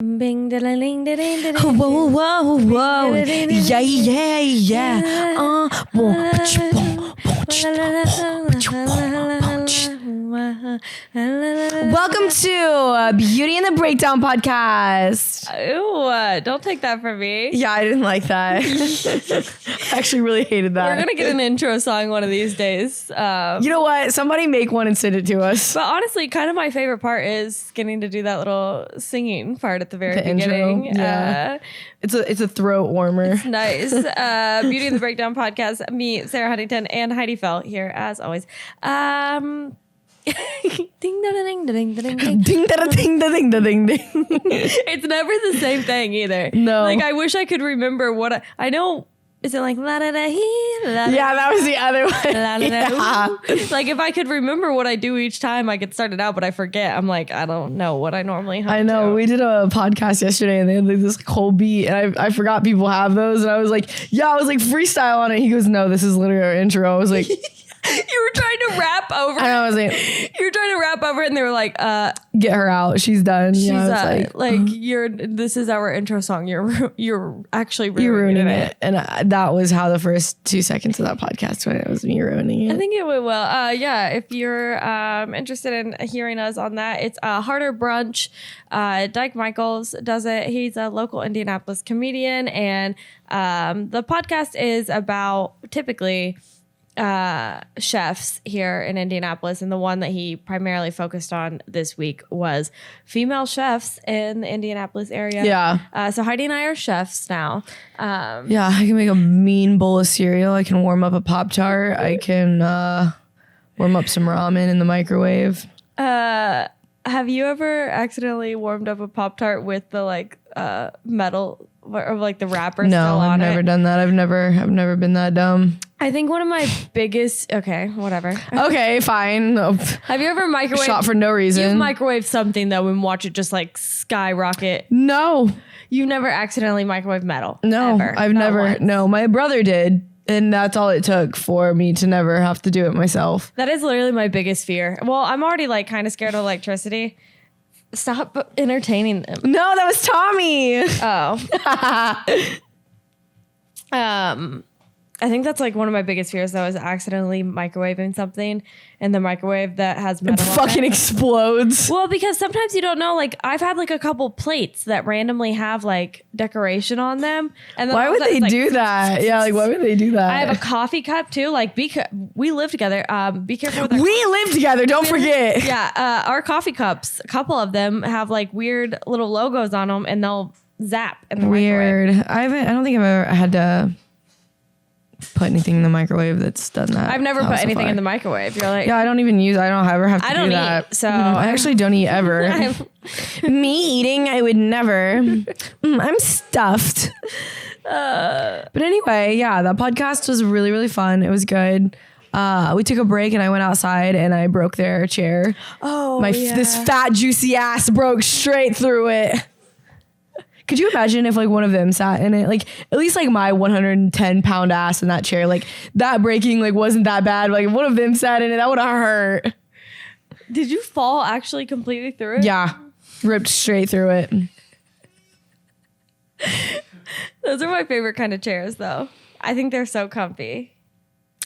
Bing da ding da ding da ding. Whoa, whoa, whoa. Yeah, yeah, yeah. Welcome to Beauty and the Breakdown podcast. Ew, don't take that from me. Yeah, I didn't like that. I actually really hated that. We're going to get an intro song one of these days. You know what? Somebody make one and send it to us. But honestly, kind of my favorite part is getting to do that little singing part at the very beginning. Intro, yeah. It's a throat warmer. It's nice. Beauty and the Breakdown podcast. Me, Sarah Huntington, and Heidi Fell here as always. Ding da ding da ding da ding ding. Ding da ding da ding da ding ding. It's never the same thing either. No. Like I wish I could remember what I know. Is it like la da da hee? Yeah, that was the other one. Yeah. Like if I could remember what I do each time, I could start it out, but I forget. I'm like, I don't know what I normally have. I know. To. We did a podcast yesterday and they had like this whole beat and I forgot people have those and I was like, yeah, I was like freestyle on it. He goes, no, this is literally our intro. I was like, you were trying to rap over it. I was like, you were trying to rap over it and they were like, get her out. She's done. She's yeah, this is our intro song. You're actually you're ruining it. And that was how the first 2 seconds of that podcast went. It was me ruining it. I think it went well. Yeah, if you're interested in hearing us on that, it's Harder Brunch. Dyke Michaels does it. He's a local Indianapolis comedian. And the podcast is about typically chefs here in Indianapolis, and the one that he primarily focused on this week was female chefs in the Indianapolis area. Yeah. So Heidi and I are chefs now. Yeah, I can make a mean bowl of cereal. I can warm up a Pop-Tart. I can warm up some ramen in the microwave. Have you ever accidentally warmed up a Pop-Tart with the metal or like the wrapper still on it? No, I've never done that. I've never been that dumb. I think one of my biggest... Okay, whatever. Okay, fine. Have you ever microwaved... Shot for no reason. You've microwaved something though and watch it just like skyrocket. No. You've never accidentally microwaved metal? No, ever. I've Not never. once. No, my brother did. And that's all it took for me to never have to do it myself. That is literally my biggest fear. Well, I'm already like kind of scared of electricity. Stop entertaining them. No, that was Tommy. Oh. I think that's like one of my biggest fears though, is accidentally microwaving something in the microwave that has metal It on fucking it. explodes. Well, because sometimes you don't know, like I've had like a couple plates that randomly have like decoration on them. And then Why would they do that? Yeah, like why would they do that? I have a coffee cup too. Like we live together. Be careful with our we live together, don't forget. Yeah, our coffee cups, a couple of them have like weird little logos on them and they'll zap in the microwave. Weird. I don't think I've ever had to put anything in the microwave that's done that. I've never put anything in the microwave. You're like, yeah, I don't ever have to do that. Eat, so I actually don't eat ever. Me eating, I would never. I'm stuffed. But anyway, yeah, that podcast was really, really fun. It was good. We took a break and I went outside and I broke their chair. Oh, This fat, juicy ass broke straight through it. Could you imagine if like one of them sat in it? Like at least like my 110-pound ass in that chair, like that breaking like wasn't that bad. Like if one of them sat in it, that would have hurt. Did you fall actually completely through it? Yeah, ripped straight through it. Those are my favorite kind of chairs though. I think they're so comfy.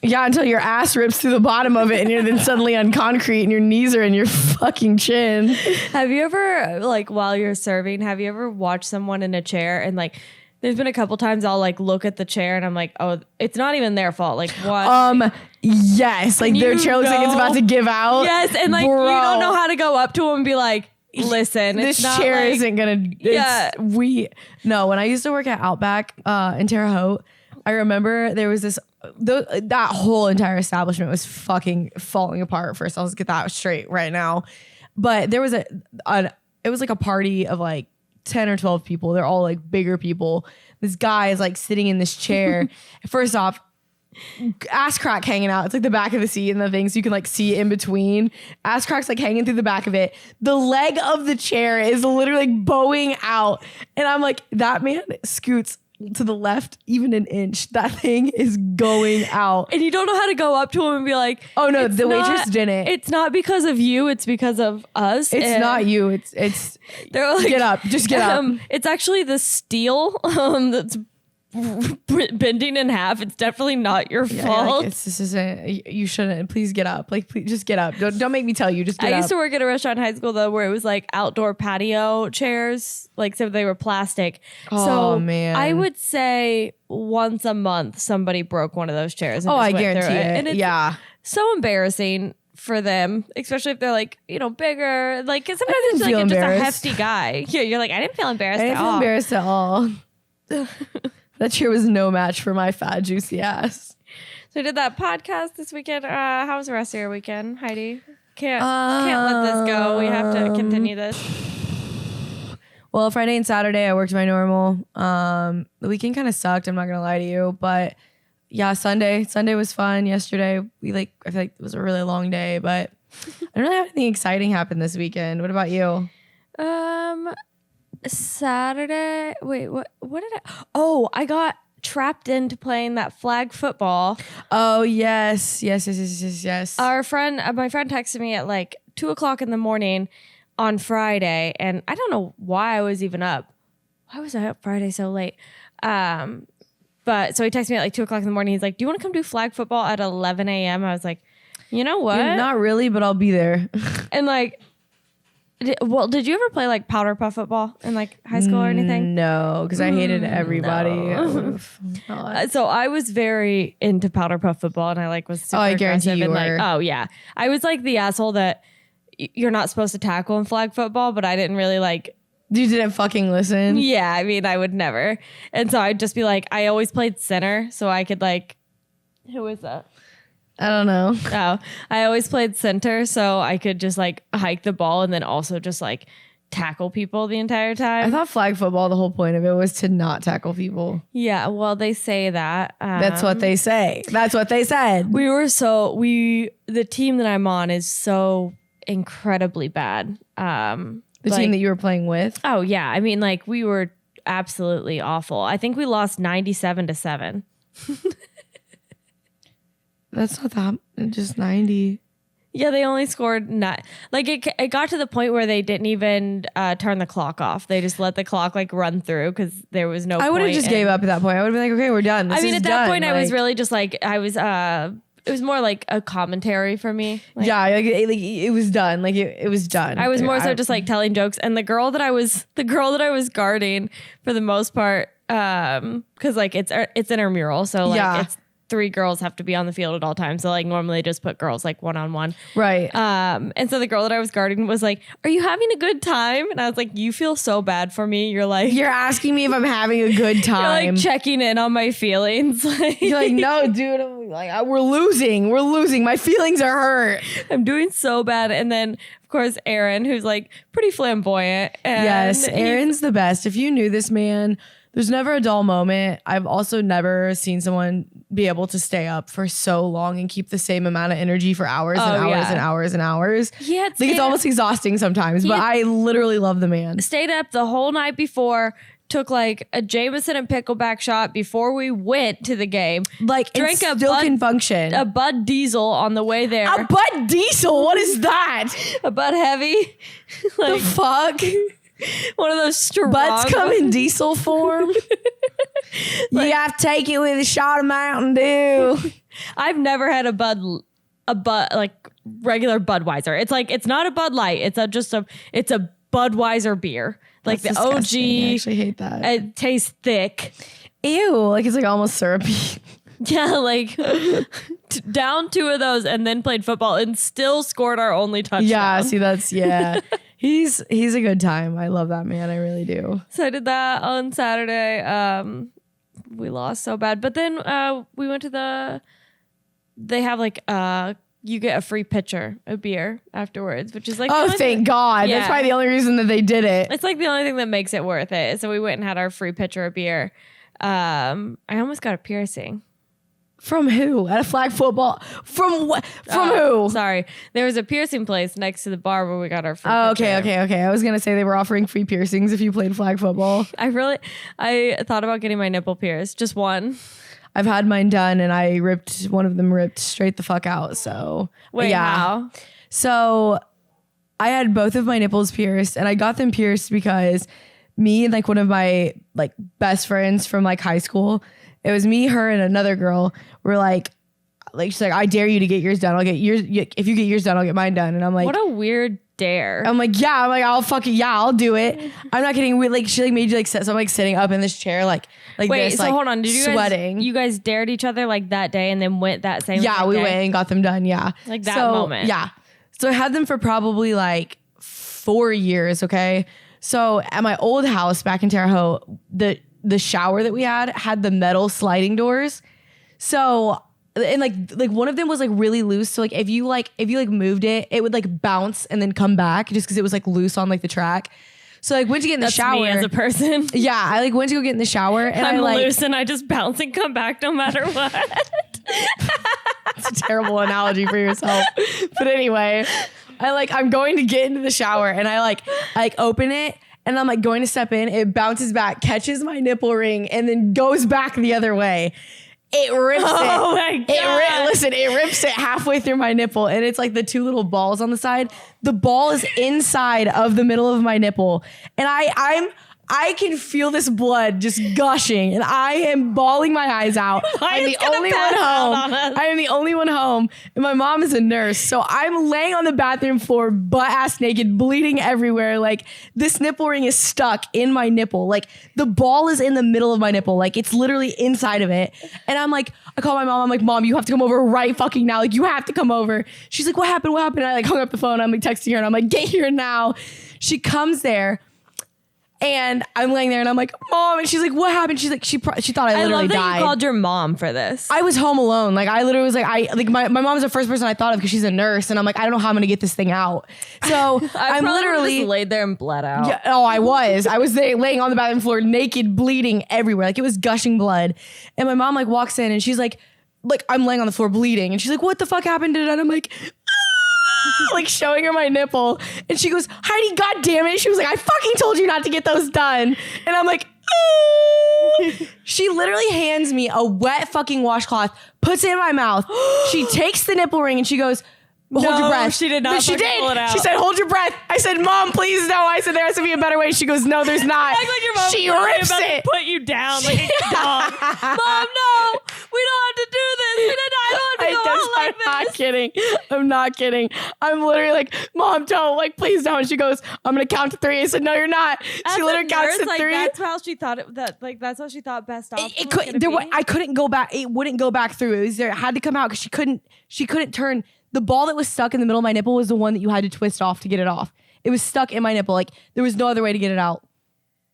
Yeah, until your ass rips through the bottom of it and you're then suddenly on concrete and your knees are in your fucking chin. Have you ever, like while you're serving, have you ever watched someone in a chair and like, there's been a couple times I'll like look at the chair and I'm like, oh, it's not even their fault. Like what? Yes. Like their chair looks like it's about to give out. Yes. And like, Bro. you don't know how to go up to them and be like, listen, this it's not chair like, isn't gonna. No, when I used to work at Outback in Terre Haute, I remember there was this. That whole entire establishment was fucking falling apart. First, I'll just get that straight right now. But there was it was like a party of like 10 or 12 people. They're all like bigger people. This guy is like sitting in this chair. First off, ass crack hanging out. It's like the back of the seat and the thing, so you can like see in between. Ass crack's like hanging through the back of it. The leg of the chair is literally like bowing out, and I'm like, that man scoots to the left even an inch, that thing is going out. And you don't know how to go up to him and be like, oh no, the waitress didn't. It's not because of you, it's because of us. It's not you. It's they're like, get up, just get up. It's actually the steel that's bending in half. It's definitely not your fault. Like, this isn't, you shouldn't, please get up. Like, please just get up. Don't make me tell you, just get up. I used to work at a restaurant in high school though, where it was like outdoor patio chairs, like so they were plastic. Oh, so man. I would say once a month somebody broke one of those chairs. And I guarantee it. And it's so embarrassing for them, especially if they're like, bigger. Like sometimes it's like you're just a hefty guy. Yeah, you're like, I didn't feel embarrassed at all. I didn't feel embarrassed at all. That chair was no match for my fat, juicy ass. So I did that podcast this weekend. How was the rest of your weekend, Heidi? Can't let this go. We have to continue this. Well, Friday and Saturday I worked my normal. The weekend kind of sucked. I'm not gonna lie to you, but yeah, Sunday was fun. Yesterday I feel like it was a really long day, but I don't really have anything exciting happen this weekend. What about you? Saturday. Wait, what did I got trapped into playing that flag football. Oh yes. My friend texted me at like 2:00 in the morning on Friday, and I don't know why I was even up. Why was I up Friday so late? But so he texted me at like 2:00 in the morning. He's like, "Do you want to come do flag football at 11 a.m.?" I was like, "You know what? Yeah, not really, but I'll be there." And like, did you ever play like powder puff football in like high school or anything? No, because I hated everybody. No. So I was very into powder puff football, and I like was super I guarantee aggressive you and were. like, oh yeah, I was like the asshole that you're not supposed to tackle in flag football, but I didn't really like. You didn't fucking listen. Yeah, I mean, I would never, and so I'd just be like, I always played center, so I could like, who is that? I don't know. Oh, I always played center, so I could just like hike the ball and then also just like tackle people the entire time. I thought flag football, the whole point of it was to not tackle people. Yeah, well, they say that. That's what they say. That's what they said. The team that I'm on is so incredibly bad. The team that you were playing with? Oh, yeah. I mean, like we were absolutely awful. I think we lost 97-7. That's not that, just 90. Yeah, they only scored like it got to the point where they didn't even turn the clock off. They just let the clock like run through because there was no. I would have just gave up at that point. I would have been like, okay, we're done. At that point, I was really just like I was. It was more like a commentary for me. Like, yeah, like it was done. Like it was done. I was more so just like telling jokes, and the girl that I was guarding for the most part, because like it's intramural, so like it's 3 girls have to be on the field at all times. So like normally they just put girls like one-on-one. Right. And so the girl that I was guarding was like, "Are you having a good time?" And I was like, "You feel so bad for me. You're asking me if I'm having a good time. You're like checking in on my feelings." You're like, "No, dude, I'm like, we're losing. My feelings are hurt. I'm doing so bad." And then of course Aaron, who's like pretty flamboyant. And yes, Aaron's the best. If you knew this man, there's never a dull moment. I've also never seen someone be able to stay up for so long and keep the same amount of energy for hours and hours and hours and hours. Yeah, it's almost exhausting sometimes, but I literally love the man. Stayed up the whole night before, took like a Jameson and pickleback shot before we went to the game. Like drank still can function. A Bud Diesel on the way there. A Bud Diesel? What is that? A Bud Heavy. Like, the fuck? One of those strong Buds come in diesel form. Like, you have to take it with a shot of Mountain Dew. I've never had a Bud like regular Budweiser. It's like it's not a Bud Light. It's a Budweiser beer. Like that's the disgusting. OG. I actually hate that. It tastes thick. Ew, like it's like almost syrupy. Yeah, like down 2 of those and then played football and still scored our only touchdown. Yeah, see He's a good time. I love that man. I really do. So I did that on Saturday. We lost so bad. But then we went to they have like you get a free pitcher of beer afterwards, which is like thank God. Yeah. That's probably the only reason that they did it. It's like the only thing that makes it worth it. So we went and had our free pitcher of beer. I almost got a piercing. From who? At a flag football? From what? From who? Sorry. There was a piercing place next to the bar where we got our food. Okay. I was going to say they were offering free piercings if you played flag football. I thought about getting my nipple pierced. Just one. I've had mine done and one of them ripped straight the fuck out. So wait, yeah. How? So I had both of my nipples pierced, and I got them pierced because me and like one of my like best friends from like high school, it was me, her, and another girl were like she's like, I dare you to get yours done. I'll get yours. If you get yours done, I'll get mine done. And I'm like, what a weird dare. I'm like, yeah. I'm like, I'll do it. I'm not kidding. Like she like made you like sit. So I'm like sitting up in this chair, like wait. this, So like, hold on. Did you sweating? You guys dared each other like that day and then went that same? Yeah, we day? went and got them done. Yeah, like that moment. Yeah. So I had them for probably like 4 years. Okay. So at my old house back in Terre Haute, the shower that we had the metal sliding doors. So and like one of them was like really loose. So like if you moved it, it would like bounce and then come back just because it was like loose on like the track. So like went to get in the shower me as a person. Yeah, I like went to go get in the shower and I'm like loose and I just bounce and come back no matter what. It's a terrible analogy for yourself. But anyway, I'm going to get into the shower and I like open it and I'm like going to step in. It bounces back, catches my nipple ring, and then goes back the other way. It rips it. Oh my God. It rips it halfway through my nipple, and it's like the two little balls on the side. The ball is inside of the middle of my nipple, and I can feel this blood just gushing, and I am bawling my eyes out. I'm the only one home. I am the only one home, and my mom is a nurse, so I'm laying on the bathroom floor, butt ass naked, bleeding everywhere. Like this nipple ring is stuck in my nipple. Like the ball is in the middle of my nipple. Like it's literally inside of it. And I'm like, I call my mom. I'm like, Mom, you have to come over right fucking now. Like you have to come over. She's like, what happened? What happened? And I like hung up the phone. I'm like texting her, and I'm like, get here now. She comes there. And I'm laying there and I'm like, Mom, and she's like, what happened? She's like, she thought I literally died. I love that you called your mom for this. I was home alone. Like I literally was like, my mom's the first person I thought of because she's a nurse, and I'm like, I don't know how I'm gonna get this thing out. So I'm literally just laid there and bled out. Yeah, I was there laying on the bathroom floor, naked, bleeding everywhere. Like it was gushing blood. And my mom like walks in and she's like I'm laying on the floor bleeding, and she's like, what the fuck happened? And I'm like, like showing her my nipple, and she goes, Heidi, God damn it. She was like, I fucking told you not to get those done. And I'm like, she literally hands me a wet fucking washcloth, puts it in my mouth. She takes the nipple ring and she goes, hold your breath. She did not. But she did. Pull it out. She said, hold your breath. I said, Mom, please no. I said, there has to be a better way. She goes, no, there's not. Act like your mom she was rips about it. To put you down like a dog. Mom, no, we don't have to do this. I don't have to go out like this. I'm not kidding. I'm not kidding. I'm literally like, Mom, don't. Like, please don't. She goes, I'm gonna count to 3. I said, no, you're not. She literally counts to 3. That's how she thought it. That's what she thought best off. I couldn't go back. It wouldn't go back through. It was there. It had to come out because she couldn't turn. The ball that was stuck in the middle of my nipple was the one that you had to twist off to get it off. It was stuck in my nipple. Like there was no other way to get it out.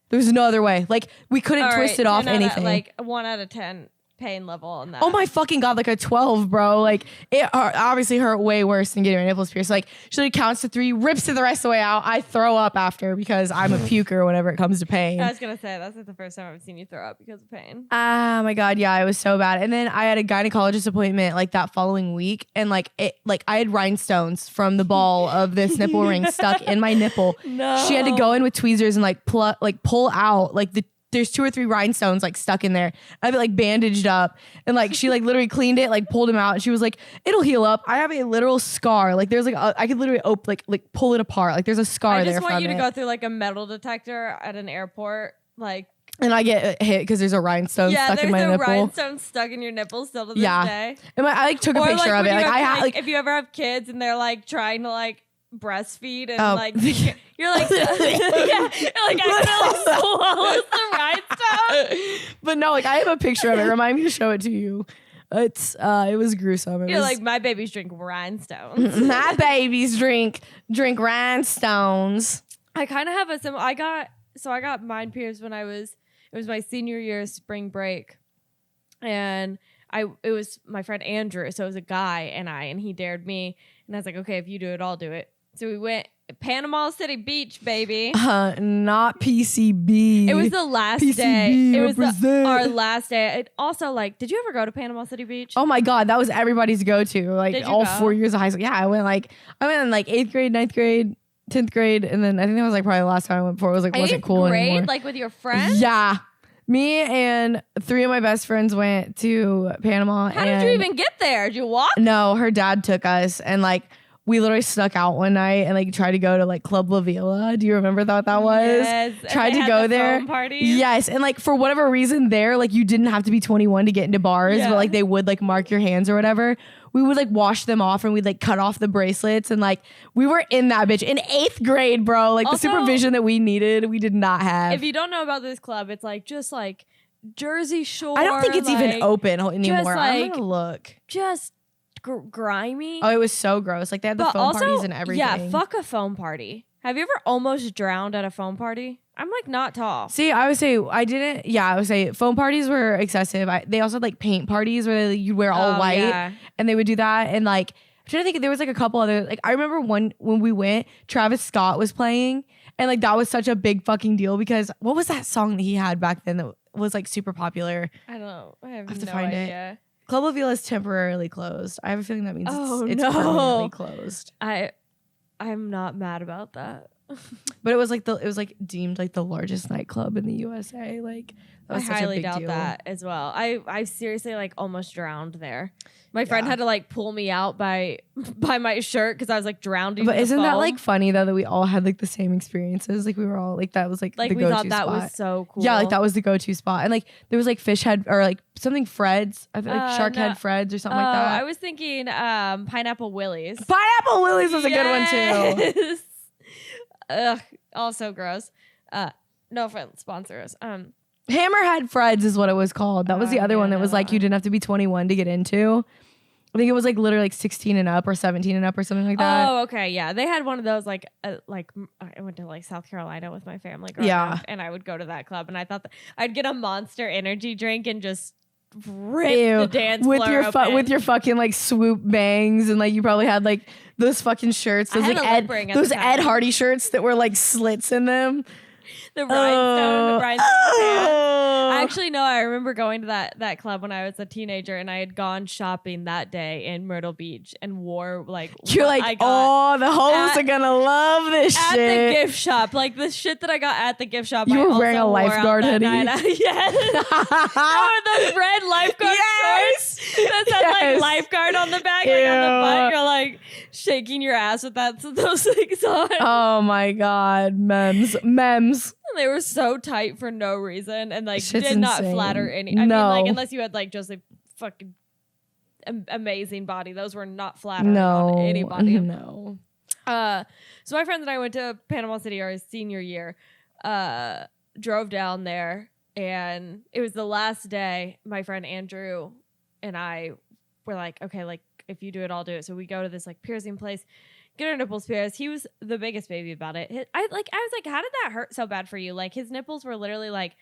There was no other way. Like we couldn't twist it off anything. Like 1 out of 10 pain level on that. Oh my fucking God, like a 12, bro. Like it obviously hurt way worse than getting my nipples pierced. Like she counts to 3, rips it the rest of the way out. I throw up after because I'm a puker whenever it comes to pain. I was gonna say that's like the first time I've seen you throw up because of pain. Oh my God, yeah, it was so bad. And then I had a gynecologist appointment like that following week, and I had rhinestones from the ball of this nipple ring stuck in my nipple. No. She had to go in with tweezers and pull out there's 2 or 3 rhinestones like stuck in there. I have it like bandaged up, and like she like literally cleaned it, like pulled them out, and she was like, it'll heal up. I have a literal scar. Like there's I could literally like pull it apart. Like there's a scar there. I just want you to go through like a metal detector at an airport, like. And I get hit because there's a rhinestone stuck in my nipple. Yeah, there's a rhinestone stuck in your nipple still to this day. And I like took a picture of it. Like if you ever have kids and they're like trying to like breastfeed and like you're like I swallows the rhinestone. But no, like I have a picture of it. Remind me to show it to you. It was gruesome. You're like, my babies drink rhinestones. My babies drink rhinestones. I kind of have a similar. I got mine pierced when it was my senior year spring break, and it was my friend Andrew, so it was a guy and he dared me, and I was like, okay, if you do it, I'll do it. So we went Panama City Beach, baby. Not PCB. It was the last PCB day. It was our represent. last day. It also, like, did you ever go to Panama City Beach? Oh my God, that was everybody's go-to. Like Did you all go? 4 years of high school. Yeah, I went in like 8th grade, 9th grade, 10th grade, and then I think that was like probably the last time I went before. It was like wasn't cool grade, anymore. like with your friends? Yeah. Me and 3 of my best friends went to Panama. How did you even get there? Did you walk? No, her dad took us, and like we literally snuck out one night and like tried to go to like Club La Vila. Do you remember what that was? Yes. Tried And they to had go the there. foam parties? Yes, and like for whatever reason there, like you didn't have to be 21 to get into bars, Yeah. but like they would like mark your hands or whatever. We would like wash them off and we'd like cut off the bracelets, and like we were in that bitch in 8th grade, bro. Like Also, the supervision that we needed, we did not have. If you don't know about this club, it's like just like Jersey Shore. I don't think it's even like, open anymore. I'm like, gonna look. Just grimy. Oh, it was so gross. Like they had the But foam also, parties and everything. yeah, fuck a foam party. Have you ever almost drowned at a foam party? I'm like not tall. See, I would say I didn't. Yeah, I would say foam parties were excessive. They also had like paint parties where you'd wear all Oh, white, yeah. and they would do that. And like, I'm trying to think, there was like a couple other. Like, I remember one when we went, Travis Scott was playing, and like that was such a big fucking deal because what was that song that he had back then that was like super popular? I don't know. I have have to no find it. idea. Club La Vila is temporarily closed. I have a feeling that means Oh, it's no. permanently closed. I'm not mad about that. But it was like deemed like the largest nightclub in the USA. Like that I was such a highly big doubt deal. that as well. I seriously like almost drowned there. My friend Yeah. had to like pull me out by my shirt because I was like drowning. But in the isn't that foam. like funny though that we all had like the same experiences? Like we were all like that was like the we go-to thought that spot. was so cool. Yeah, like that was the go-to spot. And like there was like fish head or like something Fred's. I feel like shark no. head Fred's or something like that. I was thinking Pineapple Willies. Pineapple Willie's was a good one too. Yes. Ugh, also gross. No offense, sponsor us. Hammerhead Fred's is what it was called. That was the other yeah, one that no, was like that you one. didn't have to be 21 to get into. I think it was like literally like 16 and up or 17 and up or something like that. Oh, okay, yeah. They had one of those like I went to like South Carolina with my family growing Yeah. up, and I would go to that club, and I thought that I'd get a Monster Energy drink and just rip Ew. the dance with floor your open. with your fucking like swoop bangs, and like you probably had like those fucking shirts, I those had like a lip ring at those the time. Ed Hardy shirts that were like slits in them. the rhinestone pants. I Oh. actually know. I remember going to that club when I was a teenager, and I had gone shopping that day in Myrtle Beach and wore like You're what like, I got oh, the hoes at- are gonna love this at shit. the gift shop, like the shit that I got at the gift shop. You I were wearing also a wore out lifeguard that hoodie. night. Yes. Oh, the red lifeguard Yes. shorts that said Yes. like lifeguard on the back, like on the Ew. butt. You're like shaking your ass with those things on. Oh my god, memes. They were so tight for no reason, and like Shit's did not insane. flatter any. I mean, No. like unless you had like just a fucking amazing body, those were not flattering No, on anybody. no. So my friends and I went to Panama City our senior year, drove down there, and it was the last day. My friend Andrew and I were like, okay, like if you do it, I'll do it. So we go to this like piercing place, get our nipples pierced. He was the biggest baby about it. I was like, how did that hurt so bad for you? Like his nipples were literally like,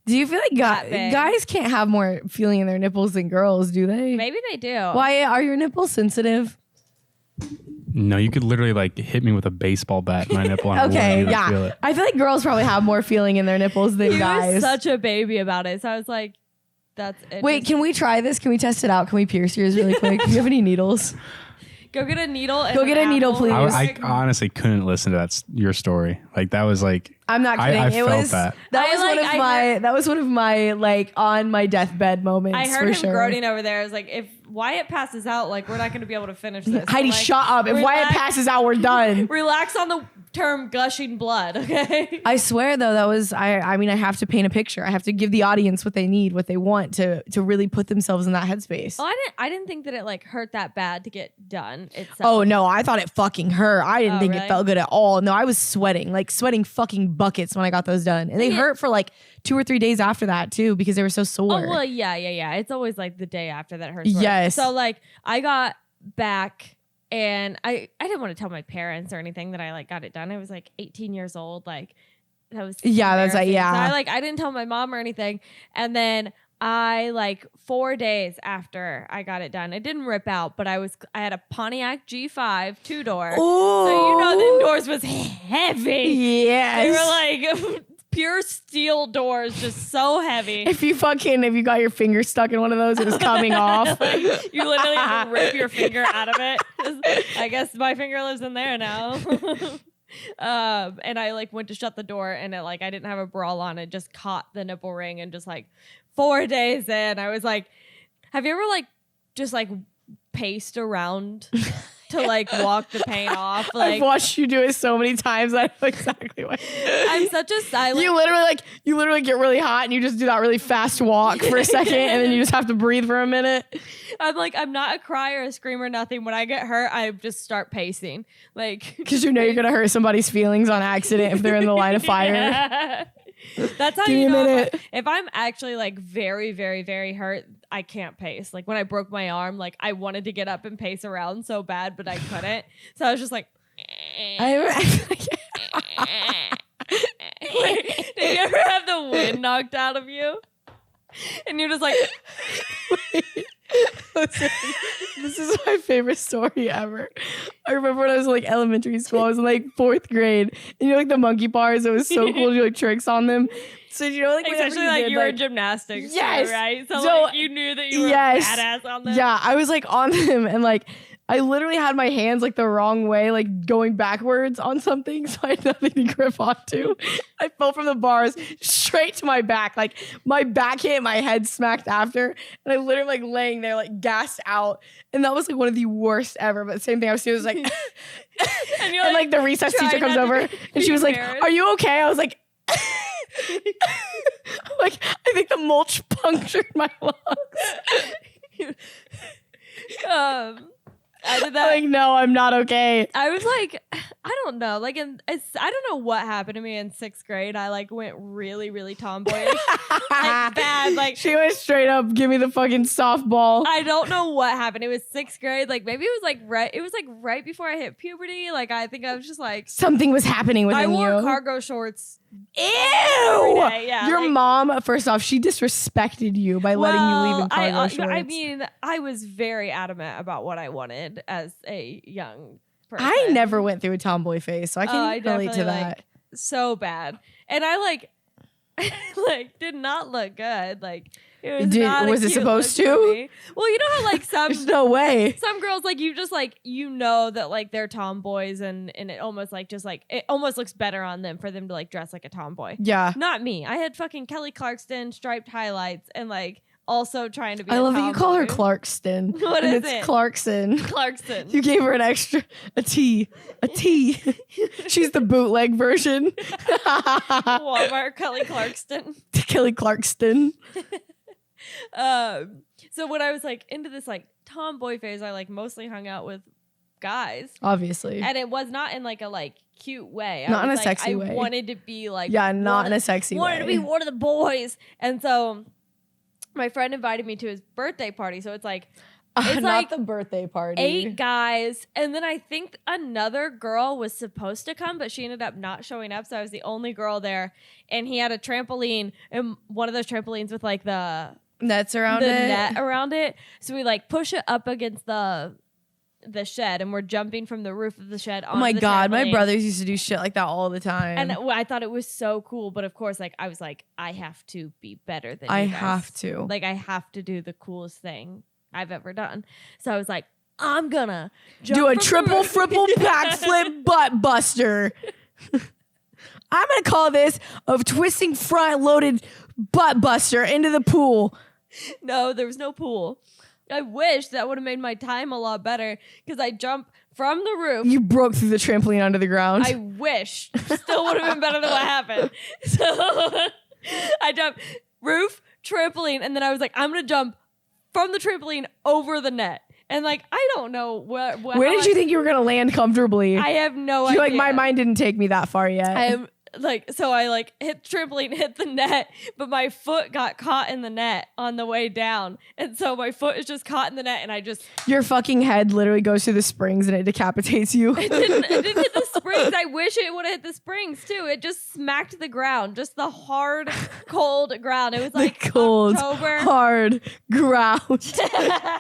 Do you feel like That big. guys can't have more feeling in their nipples than girls, do they? maybe they do. Why are your nipples sensitive? No, you could literally like hit me with a baseball bat in my nipple. And I Okay, wouldn't even feel yeah. it. I feel like girls probably have more feeling in their nipples than He guys. was such a baby about it. So I was like, that's it. Wait, can we try this? Can we test it out? Can we pierce yours really quick? Do you have any needles? Go get a needle. And Go an get a needle, apple. please. I honestly couldn't listen to your story. Like that was like I'm not kidding. I it felt was that. that I was like- one of I my heard- that was one of my like on my deathbed moments. I heard for him sure. groaning over there. I was like, if Wyatt passes out, like we're not going to be able to finish this. Heidi, So, like, shut up. If Wyatt relax- passes out, we're done. Relax on the term gushing blood, okay? I swear though, that was I mean, I have to paint a picture. I have to give the audience what they need, what they want to really put themselves in that headspace. Well, I didn't think that it like hurt that bad to get done itself. Oh no, I thought it fucking hurt. I didn't Oh, think really? it felt good at all. No, I was sweating fucking buckets when I got those done. And they Yeah. hurt for like 2 or 3 days after that too because they were so sore. Oh well, yeah. It's always like the day after that hurts. worse. Yes. So like I got back and I didn't want to tell my parents or anything that I like got it done. I was like 18 years old. Like that was Yeah, that's like, embarrassing. yeah. So I didn't tell my mom or anything. And then I like 4 days after I got it done, it didn't rip out, but I had a Pontiac G5 2-door. So you know the doors was heavy. Yes. They were like pure steel doors, just so heavy. If you got your finger stuck in one of those, it was coming off. Like, you literally have to rip your finger out of it. I guess my finger lives in there now. And I like went to shut the door, and I didn't have a bra on. It just caught the nipple ring, and just like 4 days in, I was like, have you ever like just like paced around to like walk the pain off? Like, I've watched you do it so many times. I know exactly what. I'm such a silent. You literally get really hot and you just do that really fast walk for a second, and then you just have to breathe for a minute. I'm not a crier, a screamer, nothing. When I get hurt, I just start pacing, like, because you know you're gonna hurt somebody's feelings on accident if they're in the line of fire. Yeah. That's how Give you me a know minute. if I'm actually like very, very, very hurt. I can't pace. Like when I broke my arm, like I wanted to get up and pace around so bad, but I couldn't. So I was just like. Did you ever have the wind knocked out of you? And you're just like. Listen, this is my favorite story ever. I remember when I was in like elementary school, I was in like 4th grade, and like the monkey bars, it was so cool to do like tricks on them. So like especially like you were in gymnastics, yes, too, right? So like you knew that you were yes, badass on them. Yeah, I was like on them, and like I literally had my hands like the wrong way, like going backwards on something, so I had nothing to grip onto. I fell from the bars straight to my back. Like my back hit, my head smacked after, and I literally like laying there like gassed out. And that was like one of the worst ever. But same thing I was doing was like, and like the recess teacher comes over, and she was like, "Are you okay?" I was like. Like I think the mulch punctured my lungs. I did that. Like, no, I'm not okay. I was like, I don't know. Like, I don't know what happened to me in 6th grade. I like went really, really tomboyish, like bad. Like she went straight up, give me the fucking softball. I don't know what happened. It was 6th grade. Like maybe it was like right. It was like right before I hit puberty. Like I think I was just like something was happening within you. I wore cargo shorts. Ew! Yeah, your like, mom, first off, she disrespected you by letting you leave in cargo shorts. I mean, I was very adamant about what I wanted as a young person. I never went through a tomboy phase, so I can relate to that. Like, so bad. And I like did not look good. Like it was not was a it cute supposed look to? for me. Well, you know how like There's no way. some girls like you just like you know that like they're tomboys and it almost like just like it almost looks better on them for them to like dress like a tomboy. Yeah. Not me. I had fucking Kelly Clarkson striped highlights and like also trying to be I love that you call her tomboy. Clarkston. What and is it's it? Clarkson. Clarkson. You gave her a T. She's the bootleg version. Walmart Kelly Clarkson. Kelly Clarkston. So when I was like into this like tomboy phase, I like mostly hung out with guys, Obviously. and it was not in like a like cute way. Not in a like, sexy way. I wanted to be like not in a sexy way. Wanted to be one of the boys, and so my friend invited me to his birthday party. So it's like. It's not like the birthday party. 8 guys, and then I think another girl was supposed to come, but she ended up not showing up, so I was the only girl there. And he had a trampoline, and one of those trampolines with like the nets around it. net around it. So we like push it up against the shed, and we're jumping from the roof of the shed onto Oh my the god, my trampoline. brothers used to do shit like that all the time. And I thought it was so cool, but of course, like I was like, I have to be better than I you guys. have to. Like I have to do the coolest thing I've ever done. So I was like, I'm gonna jump do a from the triple roof. fripple backflip butt buster. I'm gonna call this a twisting front loaded butt buster into the pool. No, there was no pool. I wish that would have made my time a lot better because I jumped from the roof. You broke through the trampoline onto the ground. I wish. Still would have been better than what happened. So I jumped roof, trampoline, and then I was like, I'm gonna jump from the trampoline over the net. And like, I don't know where did you think you were gonna land comfortably? I have no You're idea. like, my mind didn't take me that far yet. I am so I like hit trampoline, hit the net, but my foot got caught in the net on the way down. And so my foot is just caught in the net and I just... Your fucking head literally goes through the springs and it decapitates you. It didn't hit the springs. I wish it would have hit the springs too. It just smacked the ground, just the hard, cold ground. It was like the cold, October. hard ground. I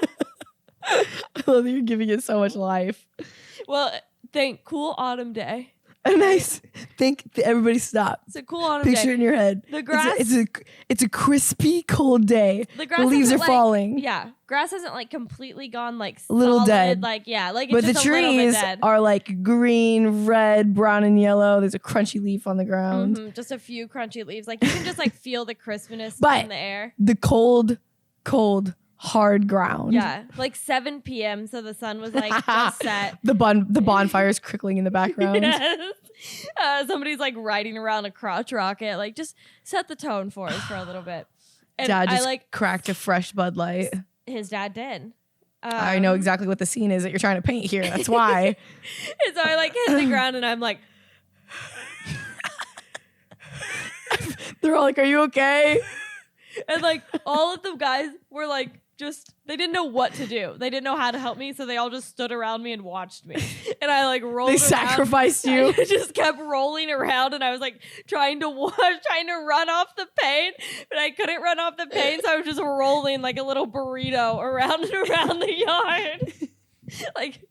love that you're giving it so much life. Well, cool autumn day. A nice. Everybody stop. It's a cool autumn Picture day. it in your head. The grass. It's a crispy, cold day. The grass. The leaves are like, falling. Yeah, grass hasn't like completely gone like a little solid, dead. Like like. It's But the just a little bit trees dead. are like green, red, brown, and yellow. There's a crunchy leaf on the ground. Mm-hmm, just a few crunchy leaves. Like you can just like feel the crispness But in the air. The cold, hard ground. Yeah, like 7 p.m. So the sun was like just set. The bonfire's crickling in the background. Yes. Somebody's like riding around a crotch rocket. Like just set the tone for us for a little bit. And Dad just I like cracked a fresh Bud Light. his dad did. I know exactly what the scene is that you're trying to paint here. That's why. And so I like hit the ground and I'm like, They're all like, "Are you okay?" and like all of the guys were like, they didn't know what to do. They didn't know how to help me, so they all just stood around me and watched me. And I like rolled. They around. sacrificed you. I just kept rolling around, and I was like trying to run off the pain, but I couldn't run off the pain, so I was just rolling like a little burrito around and around the yard, like.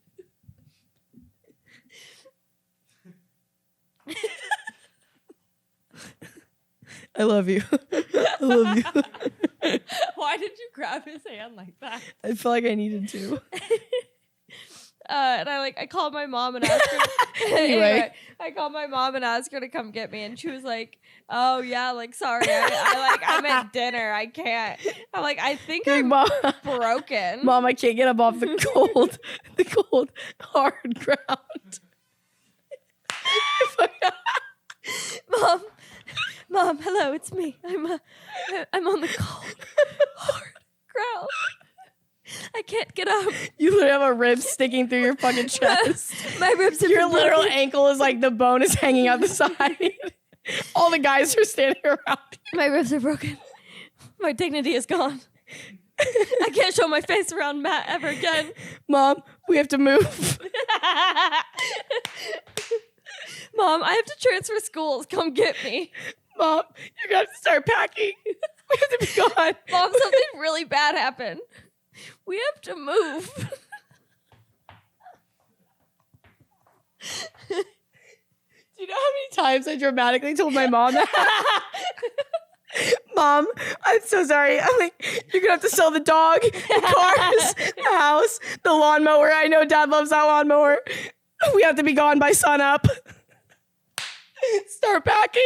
I love you. I love you. Why did you grab his hand like that? I feel like I needed to. And I called my mom and asked her. Anyway, I called my mom and asked her to come get me, and she was like, "Oh yeah, like sorry, I'm at dinner. I can't." I'm like, "I think I'm Mom, broken." Mom, I can't get up off the cold, hard ground. Mom, hello, it's me. I'm on the cold, hard ground. I can't get up. You literally have a rib sticking through your fucking chest. My ribs are Your literal broken. ankle is like the bone is hanging out the side. All the guys are standing around you. My ribs are broken. My dignity is gone. I can't show my face around Matt ever again. Mom, we have to move. Mom, I have to transfer schools. Come get me. Mom, you're going to have to start packing. We have to be gone. Mom, something really bad happened. We have to move. Do you know how many times I dramatically told my mom that? Mom, I'm so sorry. I'm like, you're going to have to sell the dog, the cars, the house, the lawnmower. I know Dad loves that lawnmower. We have to be gone by sunup. Start packing.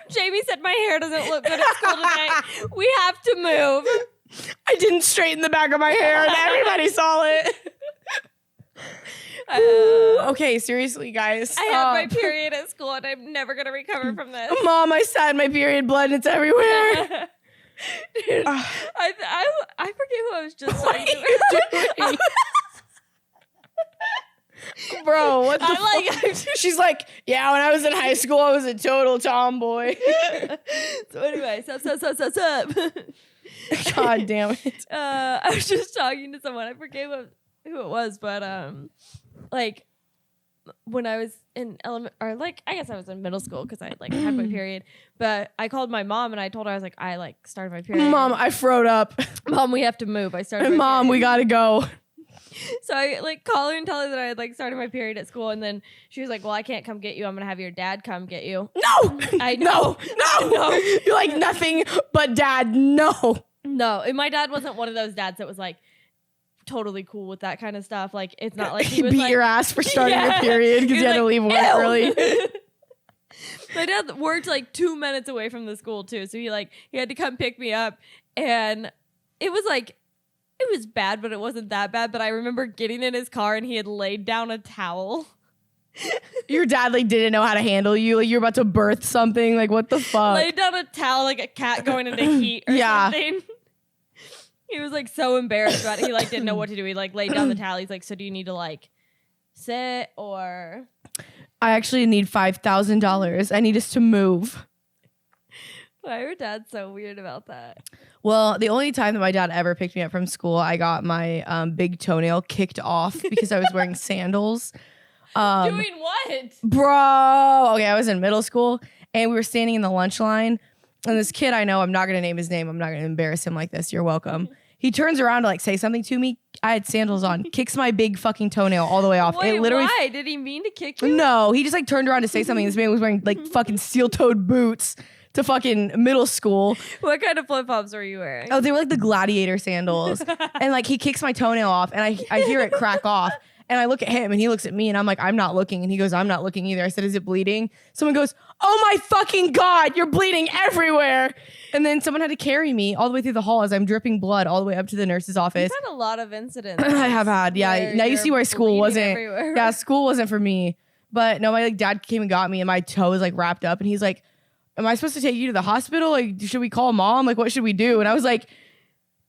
Jamie said my hair doesn't look good at school today. We have to move. I didn't straighten the back of my hair and everybody saw it. Okay, seriously, guys. I had my period at school and I'm never going to recover from this. Mom, I sat in my period blood and it's everywhere. Dude, I forget who I was just What talking are you doing? Bro, what the She's like, yeah, when I was in high school, I was a total tomboy. So anyway, sup. God damn it. I was just talking to someone. I forget who it was, but like when I was in I guess I was in middle school because I like had my period. But I called my mom and I told her I like started my period. Mom, I froed up. Mom, we have to move. I started. My Mom, period. we gotta go. So I like call her and tell her that I had like started my period at school, and then she was like, "Well, I can't come get you. I'm gonna have your dad come get you." No, I know. no. You're like nothing but Dad. No. And my dad wasn't one of those dads that was like totally cool with that kind of stuff. Like it's not like He was beat like, your ass for starting your period because He you was had to like, leave work "Ew." early. My dad worked like 2 minutes away from the school too, so he had to come pick me up, and it was bad, but it wasn't that bad. But I remember getting in his car and he had laid down a towel. Your dad like didn't know how to handle you. Like you're about to birth something. Like what the fuck? Laid down a towel like a cat going into heat or something. He was like so embarrassed about it. He like didn't know what to do. He like laid down the towel. He's like, "So do you need to like sit or?" I actually need $5,000. I need us to move. Why are dads so weird about that? Well, the only time that my dad ever picked me up from school, I got my big toenail kicked off because I was wearing sandals. Doing what? Bro. Okay, I was in middle school and we were standing in the lunch line. And this kid I know, I'm not going to name his name. I'm not going to embarrass him like this. You're welcome. He turns around to like say something to me. I had sandals on, kicks my big fucking toenail all the way off. Wait, it literally. why? Did he mean to kick you? No, he just like turned around to say something. This man was wearing like fucking steel-toed boots to fucking middle school. What kind of flip-flops were you wearing? Oh, they were like the gladiator sandals. And like he kicks my toenail off and I hear it crack off. And I look at him and he looks at me and I'm like, I'm not looking. And he goes, I'm not looking either. I said, is it bleeding? Someone goes, oh my fucking God, you're bleeding everywhere. And then someone had to carry me all the way through the hall as I'm dripping blood all the way up to the nurse's office. You've had a lot of incidents. I have had, yeah. Now you see why school wasn't. Everywhere. Yeah, school wasn't for me. But no, my like dad came and got me and my toe was like wrapped up and he's like, am I supposed to take you to the hospital? Like, should we call mom? Like, what should we do? And I was like,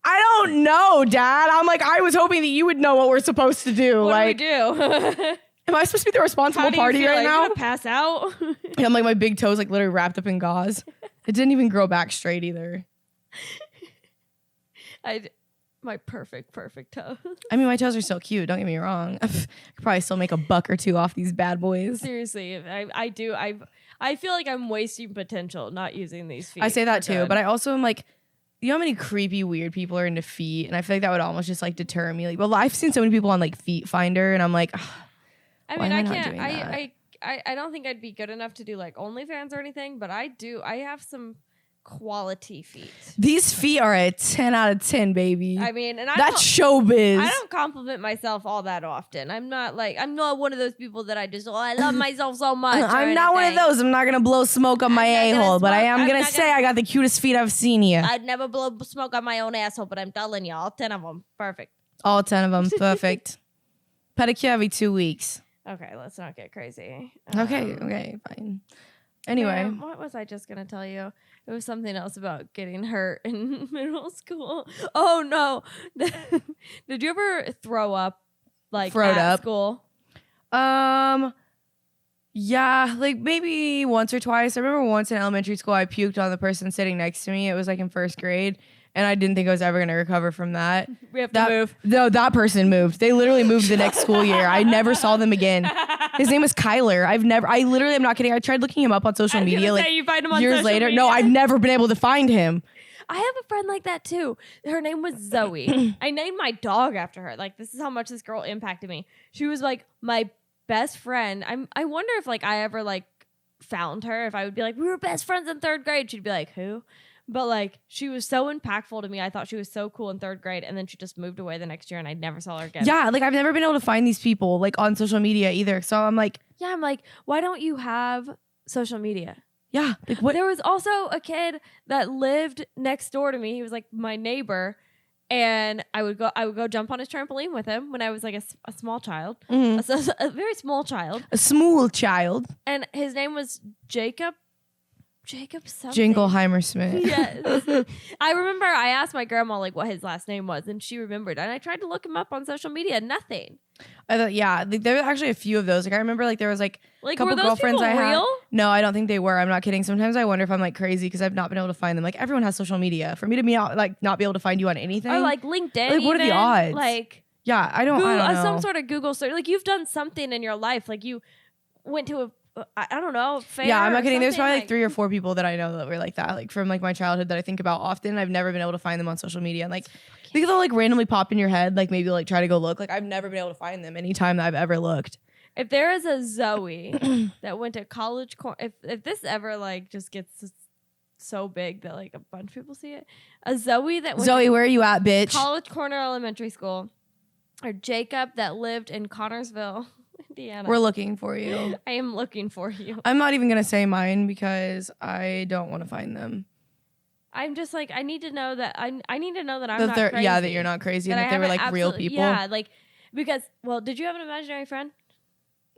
I don't know, Dad. I'm like, I was hoping that you would know what we're supposed to do. What like, do we do? am I supposed to be the responsible party right now? I'm gonna pass out. And I'm like, my big toe's like literally wrapped up in gauze. It didn't even grow back straight either. My perfect toe. I mean, my toes are still cute. Don't get me wrong. I could probably still make $1 or $2 off these bad boys. Seriously, I do. I feel like I'm wasting potential not using these feet. I say that too, good. but I also am like, you know how many creepy, weird people are into feet? And I feel like that would almost just like deter me. Like, well, I've seen so many people on like Feet Finder, and I'm like, I why mean, am I not can't. doing that? I don't think I'd be good enough to do like OnlyFans or anything, but I have some quality feet. These feet are a 10 out of 10, baby. I mean, and that's showbiz. I don't compliment myself all that often. I'm not one of those people that I just, I love myself so much. I'm not one of those. I'm not going to blow smoke on my a-hole, but I am going to say I got the cutest feet I've seen here. I'd never blow smoke on my own asshole, but I'm telling you, all 10 of them. Perfect. All 10 of them. Perfect. Pedicure every 2 weeks. Okay, let's not get crazy. Okay, fine. Anyway. What was I just going to tell you? It was something else about getting hurt in middle school. Oh, no. Did you ever throw up like at school? Yeah, like maybe once or twice. I remember once in elementary school, I puked on the person sitting next to me. It was like in first grade. And I didn't think I was ever going to recover from that. We have to move. No, that person moved. They literally moved the next school year. I never saw them again. His name was Kyler. I literally am not kidding. I tried looking him up on social media like you find him on years social later. media. No, I've never been able to find him. I have a friend like that too. Her name was Zoe. I named my dog after her. Like, this is how much this girl impacted me. She was like my best friend. I wonder if like I ever like found her, if I would be like, we were best friends in 3rd grade. She'd be like, who? But like, she was so impactful to me. I thought she was so cool in 3rd grade, and then she just moved away the next year, and I never saw her again. Yeah, like I've never been able to find these people like on social media either. So I'm like, why don't you have social media? Yeah, like what? There was also a kid that lived next door to me. He was like my neighbor, and I would go jump on his trampoline with him when I was like a small child, a very small child, A small child. and his name was Jacob something. Jingleheimer Smith. Yes. I remember I asked my grandma like what his last name was, and she remembered. And I tried to look him up on social media. Nothing. I thought, yeah, like, there were actually a few of those. Like I remember, like there was like a couple were those girlfriends people I had. real? No, I don't think they were. I'm not kidding. Sometimes I wonder if I'm like crazy because I've not been able to find them. Like everyone has social media. For me to be not be able to find you on anything, Or like LinkedIn. Like, what are the even. odds? Like yeah, I don't know. Some sort of Google search. Like you've done something in your life. Like you went to a I don't know, fair. Yeah, I'm not kidding. There's something, probably like 3 or 4 people that I know that were like that, like from like my childhood that I think about often. I've never been able to find them on social media. And like, think they'll like randomly pop in your head, like maybe like try to go look. Like I've never been able to find them anytime that I've ever looked. If there is a Zoe that went to college, if this ever like just gets so big that like a bunch of people see it, a Zoe that went Zoe, where are you at, bitch? College Corner Elementary School, or Jacob that lived in Connorsville, Indiana. We're looking for you. I am looking for you. I'm not even gonna say mine because I don't want to find them. I'm just like, I need to know that I need to know that I'm not crazy. Yeah, that you're not crazy and that they were like real people. Yeah, like because did you have an imaginary friend?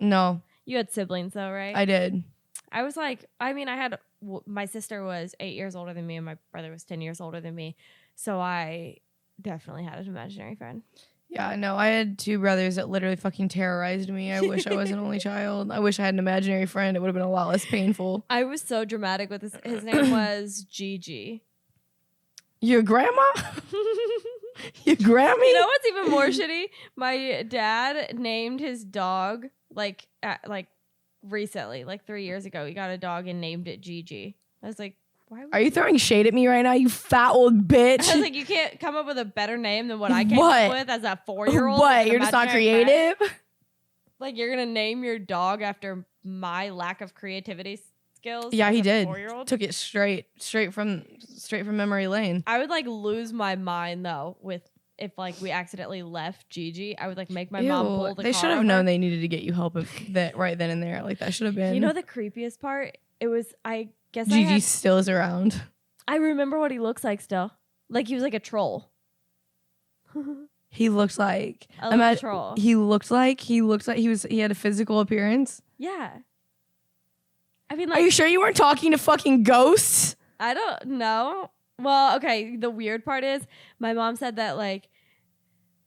No, You had siblings though, right? I did. I was like, I mean, my sister was 8 years older than me, and my brother was 10 years older than me, so I definitely had an imaginary friend. Yeah, no, I had two brothers that literally fucking terrorized me. I wish I was an only child. I wish I had an imaginary friend. It would have been a lot less painful. I was so dramatic with this. His name was Gigi. Your grandma? Your Grammy? You know what's even more shitty? My dad named his dog recently, like 3 years ago. He got a dog and named it Gigi. I was like, why? Are you throwing shade at me right now, you fat old bitch? I was like, you can't come up with a better name than what I came up with as a 4-year-old. What? You're just not creative? Like, you're gonna name your dog after my lack of creativity skills? Yeah, he did. 4-year-old? Took it straight from memory lane. I would like lose my mind though if like we accidentally left Gigi. I would like make my mom pull the They car should have over. known they needed to get you help that right then and there. Like that should have been. You know the creepiest part? It was I guess Gigi still is around. I remember what he looks like still. Like he was like a troll. He looked like A little troll. He looked like he had a physical appearance. Yeah. I mean, Are like, you sure you weren't talking to fucking ghosts? I don't know. Well, okay. The weird part is my mom said that, like,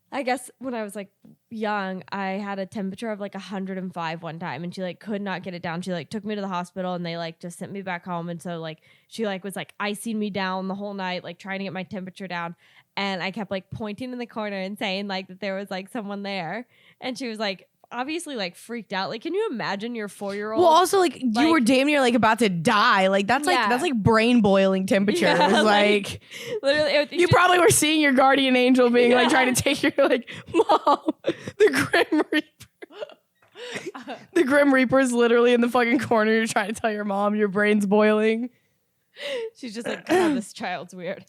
I guess when I was like young, I had a temperature of like 105 one time and she like could not get it down. She like took me to the hospital and they like just sent me back home. And so like she like was like icing me down the whole night, like trying to get my temperature down. And I kept like pointing in the corner and saying like that there was like someone there. And she was like, obviously like freaked out. Like, can you imagine your 4-year-old? Well, also like you were damn near like about to die. Like that's like brain boiling temperatures. Yeah, like literally, you probably were seeing your guardian angel being like trying to take your like mom. The Grim Reaper. The Grim Reaper is literally in the fucking corner. You're trying to tell your mom your brain's boiling. She's just like, God, this child's weird.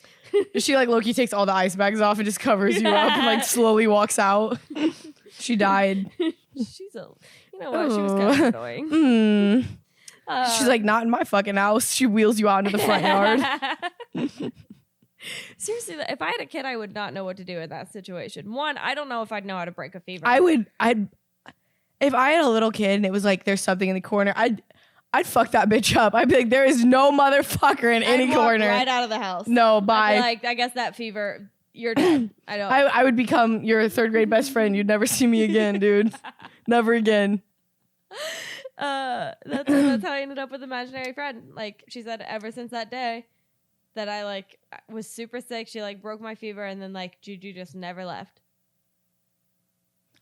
She like Loki takes all the ice bags off and just covers you up and like slowly walks out. She died. She's a, you know what? She was kind of annoying. She's like, not in my fucking house. She wheels you out into the front yard. Seriously, if I had a kid, I would not know what to do in that situation. One, I don't know if I'd know how to break a fever. If I had a little kid and it was like there's something in the corner, I'd fuck that bitch up. I'd be like, there is no motherfucker in any corner. Right out of the house. No, bye. Like, I guess that fever, you're dead. I don't. I would become your third grade best friend. You'd never see me again, dude. Never again. That's how I ended up with imaginary friend. Like she said, ever since that day that I like was super sick, she like broke my fever, and then like Juju just never left.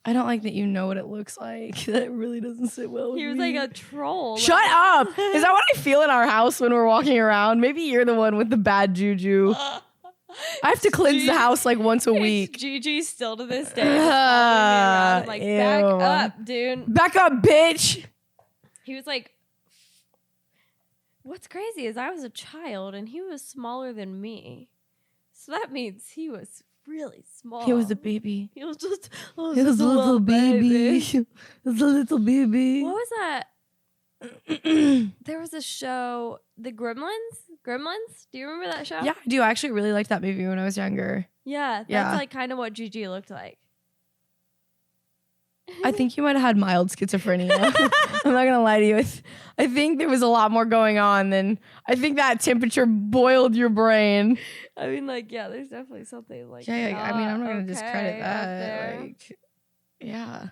I don't like that you know what it looks like. That really doesn't sit well with He was me. like a troll. Shut up! Is that what I feel in our house when we're walking around? Maybe you're the one with the bad juju. I have to cleanse the house like once a week. Gigi still to this day. I'm like, back up, dude. Back up, bitch. He was like, what's crazy is I was a child and he was smaller than me. So that means he was really small. He was a baby. He was just He was a little baby. He was a little baby. What was that? There was a show, The Gremlins? Gremlins? Do you remember that show? Yeah, I do. I actually really liked that movie when I was younger. Yeah, that's like kind of what Gigi looked like. I think you might have had mild schizophrenia. I'm not gonna lie to you. I think there was a lot more going on than I think that temperature boiled your brain. I mean, like, yeah, there's definitely something like Yeah, I mean, I'm not gonna okay discredit out that. there. Like, yeah.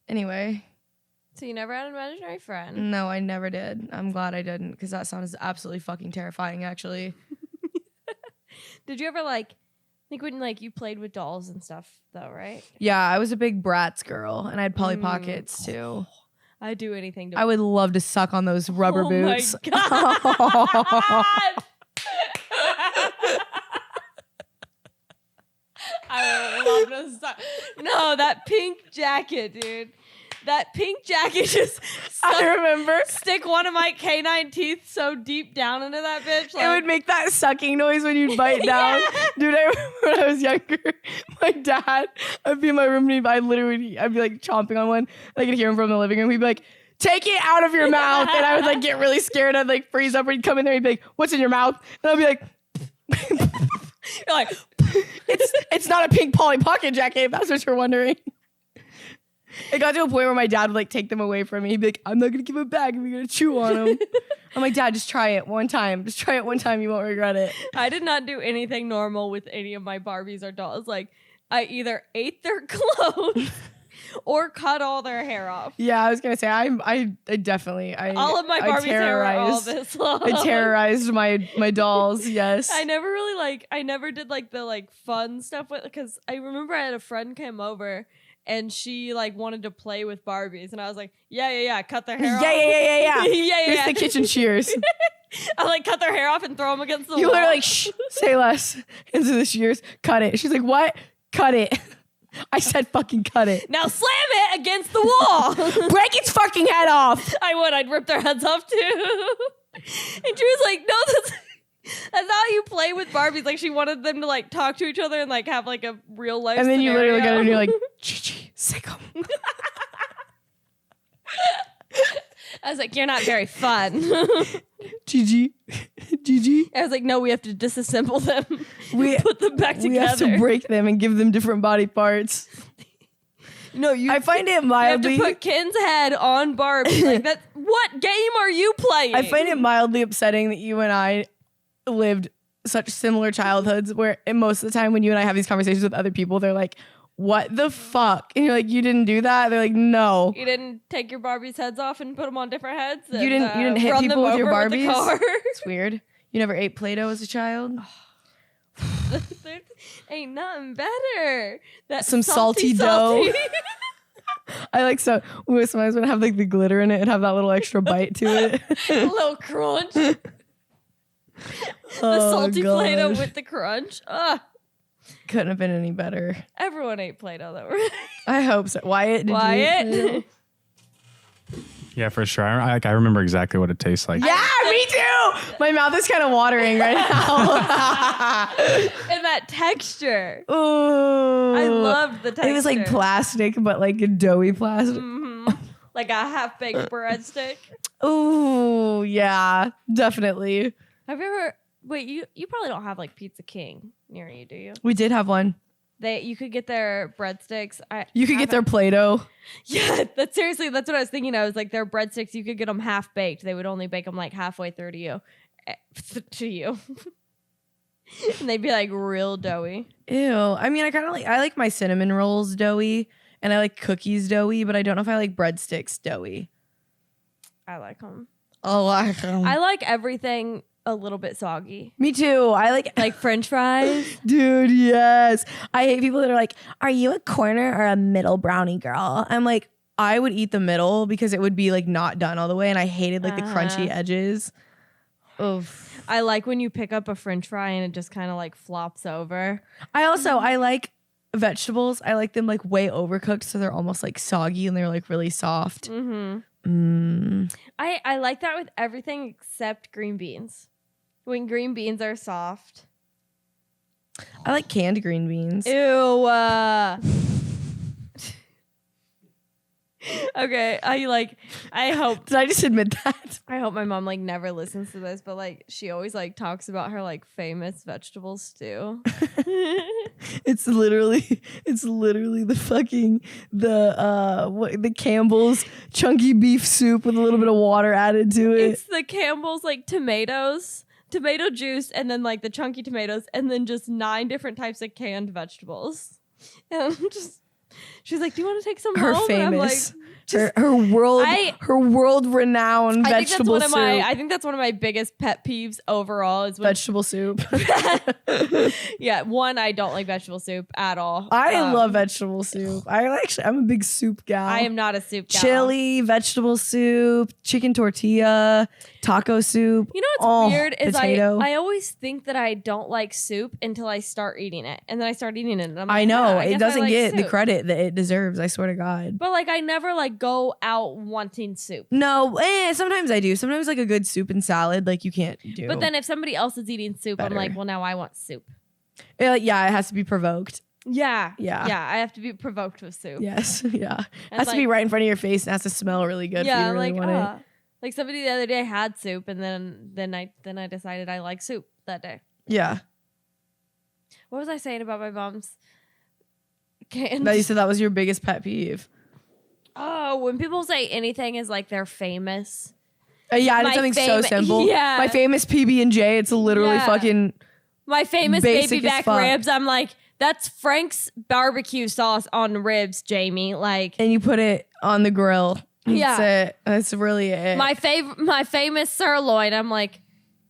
Anyway, So you never had an imaginary friend? no, I never did. I'm glad I didn't because that sounds absolutely fucking terrifying. Actually, Did you ever like when like you played with dolls and stuff though, right? yeah, I was a big Bratz girl, and I had Polly Pockets too. I'd do anything to I would love to suck on those rubber boots. My God. I would love to suck. No, that pink jacket, dude. That pink jacket just I remember. stick one of my canine teeth so deep down into that bitch. It would make that sucking noise when you bite down. Dude, I remember when I was younger, my dad, I'd be in my room and I'd be like chomping on one. And I could hear him from the living room. He'd be like, take it out of your mouth. And I would like get really scared. I'd like freeze up. Or he'd come in there. He'd be like, what's in your mouth? And I'd be like, You're like, it's not a pink Polly Pocket jacket, if that's what you're wondering. It got to a point where my dad would like take them away from me. He'd be like, I'm not going to give them back. I'm going to chew on them. I'm like, Dad, just try it one time. Just try it one time. You won't regret it. I did not do anything normal with any of my Barbies or dolls. Like, I either ate their clothes or cut all their hair off. Yeah, I was gonna say I definitely All of my Barbie's hair were all this long. I terrorized my dolls. Yes. I never really I never did like the like fun stuff with, because I remember I had a friend came over and she like wanted to play with Barbies and I was like, yeah, cut their hair off. Yeah. yeah. Here's the kitchen shears. I like cut their hair off and throw them against the You wall. were like, shh, say less. Into the shears, cut it. She's like, what? Cut it. I said fucking cut it. Now slam it against the wall. Break its fucking head off. I'd rip their heads off too. And she was like, no, that's not how you play with Barbies. Like she wanted them to like talk to each other and like have like a real life And then you scenario. literally got to do like, Gigi, sick 'em. I was like, you're not very fun. Gigi. I was like, no, we have to disassemble them. We Put them back together. We have to break them and give them different body parts. No, I find it you have mildly. to put Ken's head on Barbie. Like that. What game are you playing? I find it mildly upsetting that you and I lived such similar childhoods where most of the time when you and I have these conversations with other people, they're like, what the fuck? And you're like, you didn't do that? They're like, no. You didn't take your Barbies' heads off and put them on different heads? And, You didn't hit run people them with your over the Barbies? car? It's weird. You never ate Play-Doh as a child? There ain't nothing better. That Some salty dough. I like sometimes when I have like the glitter in it and have that little extra bite to it. A little crunch. The salty Play-Doh with the crunch. Ugh. Couldn't have been any better. Everyone ate Play-Doh though, right? I hope so. Wyatt, did you eat Wyatt? Play-Doh? Yeah, for sure. I remember exactly what it tastes like. Yeah, me too. My mouth is kind of watering right now. And that texture. Ooh. I loved the texture. It was like plastic, but like a doughy plastic. Like a half-baked breadstick. Ooh, yeah, definitely. Have you ever... Wait, you probably don't have like Pizza King near you, do you? We did have one. You could get their breadsticks. You could get their Play-Doh. Yeah, that's what I was thinking. I was like, their breadsticks, you could get them half baked. They would only bake them like halfway through to you. And they'd be like real doughy. Ew. I mean, I like my cinnamon rolls doughy and I like cookies doughy, but I don't know if I like breadsticks doughy. I like them. I like them. I like everything a little bit soggy. Me too. I Like French fries. Dude, yes. I hate people that are like, are you a corner or a middle brownie girl? I'm like, I would eat the middle because it would be like not done all the way. And I hated like the crunchy edges. Oof. I like when you pick up a French fry and it just kind of like flops over. I like vegetables. I like them like way overcooked. So they're almost like soggy and they're like really soft. I like that with everything except green beans. When green beans are soft. I like canned green beans. Ew. Okay, I hope Did I just admit that? I hope my mom like never listens to this, but like she always like talks about her like famous vegetable stew. It's literally the fucking the Campbell's chunky beef soup with a little bit of water added to it. It's the Campbell's like tomatoes, tomato juice, and then like the chunky tomatoes, and then just 9 different types of canned vegetables. And I'm just, she's like, "Do you want to take some Her home?" famous, and I'm like, her world renowned vegetable soup. I think that's one of my biggest pet peeves overall is when Vegetable soup. yeah, one, I don't like vegetable soup at all. I love vegetable soup. I'm a big soup gal. I am not a soup gal. Chili, vegetable soup, chicken tortilla, taco soup. You know what's weird is potato. I always think that I don't like soup until I start eating it, and then I start eating it. And I'm like, I know "Yeah, I it guess I doesn't like get the soup." credit that it deserves. I swear to God. But like, I never like go out wanting soup. No, sometimes I do. Sometimes like a good soup and salad, like you can't do. But then if somebody else is eating soup, Better. I'm like, well, now I want soup. Yeah, it has to be provoked. Yeah. Yeah. I have to be provoked with soup. Yes, yeah. And Has to be like- right in front of your face and has to smell really good. Yeah, for you to really like want it. like somebody the other day had soup, and then I decided I like soup that day. Yeah. What was I saying about my mom's canned? No, you said that was your biggest pet peeve. Oh, when people say anything is like they're famous. Yeah, and My it's something so simple. yeah. My famous PB&J. It's literally Yeah. fucking. My famous Basic baby as back fuck. ribs. I'm like, That's Frank's barbecue sauce on ribs, Jamie. Like, And you put it on the grill. Yeah. That's it. That's really it. my famous sirloin. I'm like,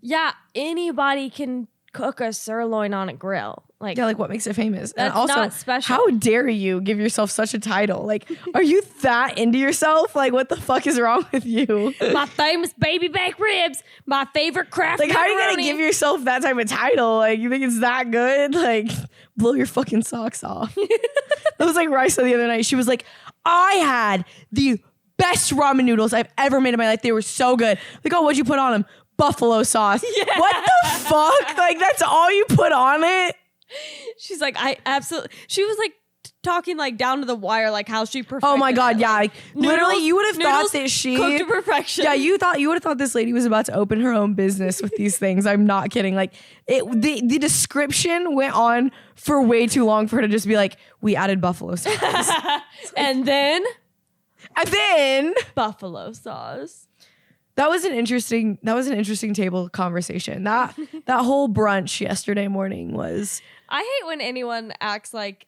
yeah, anybody can cook a sirloin on a grill. Like, yeah, like what makes it famous? That's and also, not special. how dare you give yourself such a title? Like, are you that into yourself? Like, what the fuck is wrong with you? my famous baby back ribs, my favorite craft. Like, how are you gonna pepperoni. give yourself that type of title? Like, you think it's that good? Like, blow your fucking socks off. That was like Risa the other night. She was like, I had the best ramen noodles I've ever made in my life. They were so good. Like, oh, what'd you put on them? Buffalo sauce. Yeah. What the fuck? Like, that's all you put on it? She's like, I absolutely. She was like talking like down to the wire, like how she perfected. Oh my God, it. yeah. Like, Literally, noodles- you would have thought noodles that she cooked to perfection. Yeah, you would have thought this lady was about to open her own business with these things. I'm not kidding. Like the description went on for way too long for her to just be like, we added buffalo sauce. and then buffalo sauce. That was an interesting table conversation. That whole brunch yesterday morning was I hate when anyone acts like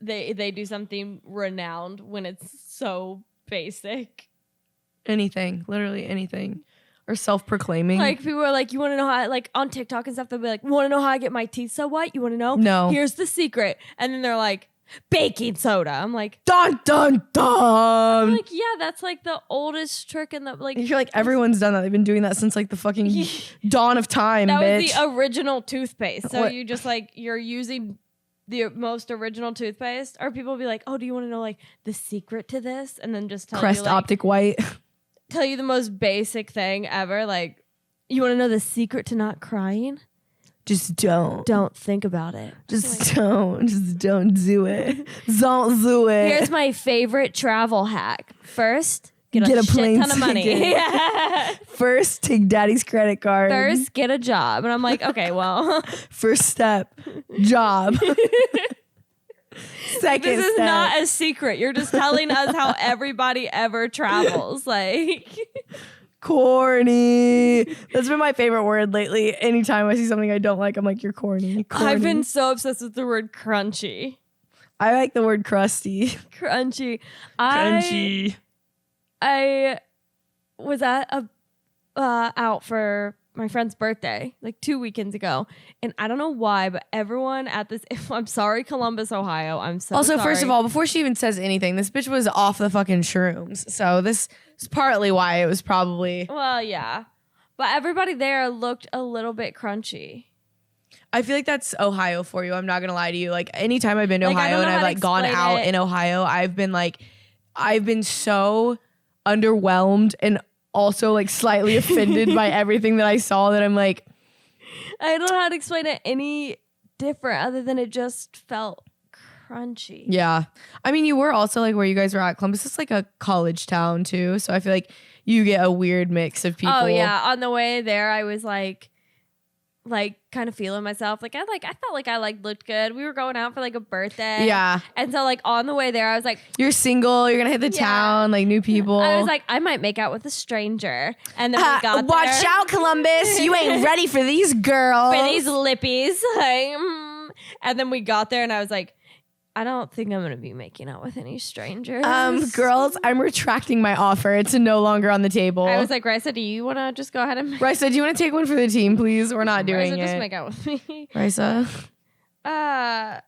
they do something renowned when it's so basic. anything, literally anything. Or self-proclaiming. Like people are like, you want to know how? Like on TikTok and stuff, they'll be like, want to know how I get my teeth so white? You want to know? No. Here's the secret. And then they're like, baking soda. I'm like, dun dun dun. like yeah, that's like the oldest trick in the like. I feel like everyone's done that. They've been doing that since like the fucking dawn of time, That bitch. was the original toothpaste. So What? you just like you're using the most original toothpaste, or people will be like, "Oh, do you want to know like the secret to this?" And then just tell Crest you like, Optic White. tell you the most basic thing ever. Like, you want to know the secret to not crying? Just don't. Don't think about it. Just don't. Just don't do it. Don't do it. Here's my favorite travel hack. First, get Get a a shit plane ton of money. ticket. Yeah. First, take daddy's credit card. First, get a job. And I'm like, okay, well, First step, job. Second this is step. not a secret. You're just telling us how everybody ever travels. Like, corny. That's been my favorite word lately. Anytime I see something I don't like, I'm like, you're corny. I've been so obsessed with the word crunchy. I like the word crusty. Crunchy. Crunchy. I was at a out for my friend's birthday like 2 weekends ago, and I don't know why, but everyone at this I'm sorry, Columbus, Ohio. I'm so Also, sorry. first of all, before she even says anything, this bitch was off the fucking shrooms. So this is partly why it was probably. Well, yeah, but everybody there looked a little bit crunchy. I feel like that's Ohio for you. I'm not gonna lie to you. Like anytime I've been to Like, I Ohio don't and know I've how to like gone explain out it. in Ohio, I've been so underwhelmed and also like slightly offended by everything that I saw that I'm like, I don't know how to explain it any different other than it just felt crunchy. yeah. I mean, you were also like where you guys were at. Columbus is like a college town too, so I feel like you get a weird mix of people. Oh yeah, on the way there, I was like kind of feeling myself. I felt like I looked good. We were going out for like a birthday. Yeah. And so like on the way there, I was like, You're single. You're gonna hit the Yeah. town, like new people. I was like, I might make out with a stranger. And then we got watch there. out, Columbus. You ain't ready for these girls. For these lippies. Like, and then we got there and I was like, I don't think I'm going to be making out with any strangers. Girls, I'm retracting my offer. It's no longer on the table. I was like, Risa, do you want to just go ahead and Risa, do you want to take one for the team, please? We're not doing Risa, it. just make out with me? Risa, Uh,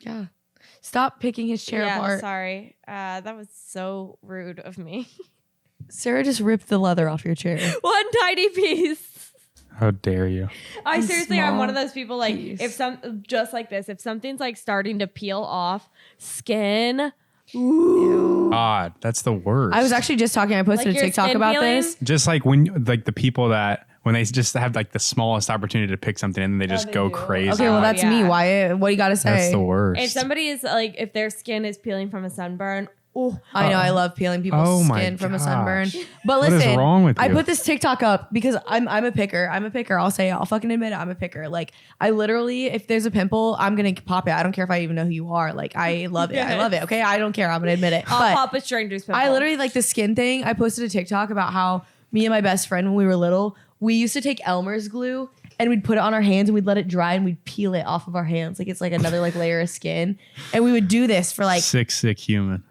yeah. Stop picking his chair yeah, apart. sorry. That was so rude of me. Sarah just ripped the leather off your chair. One tiny piece. How dare you? I A seriously, I'm one of small those people like piece. if just like this, if something's like starting to peel off skin, ooh. God, that's the worst. I was actually just talking. I posted Like a your TikTok skin about peeling? this. just like when the people that when they just have like the smallest opportunity to pick something and then they just they go do. crazy. Okay, well, that's me. yeah. Why? What do you got to say? That's the worst. If somebody is like, if their skin is peeling from a sunburn, oh, I know. I love peeling people's Oh my skin from a gosh. sunburn. But What is listen, wrong with I you? put this TikTok up because I'm a picker. I'm a picker. I'll say it. I'll fucking admit it. I'm a picker. Like I literally, if there's a pimple, I'm gonna pop it. I don't care if I even know who you are. Like I love it. I love it. Okay, I don't care. I'm gonna admit it. I'll But pop a stranger's pimple. I literally like the skin thing. I posted a TikTok about how me and my best friend when we were little, we used to take Elmer's glue and we'd put it on our hands and we'd let it dry and we'd peel it off of our hands like it's like another like layer of skin. And we would do this for like sick human.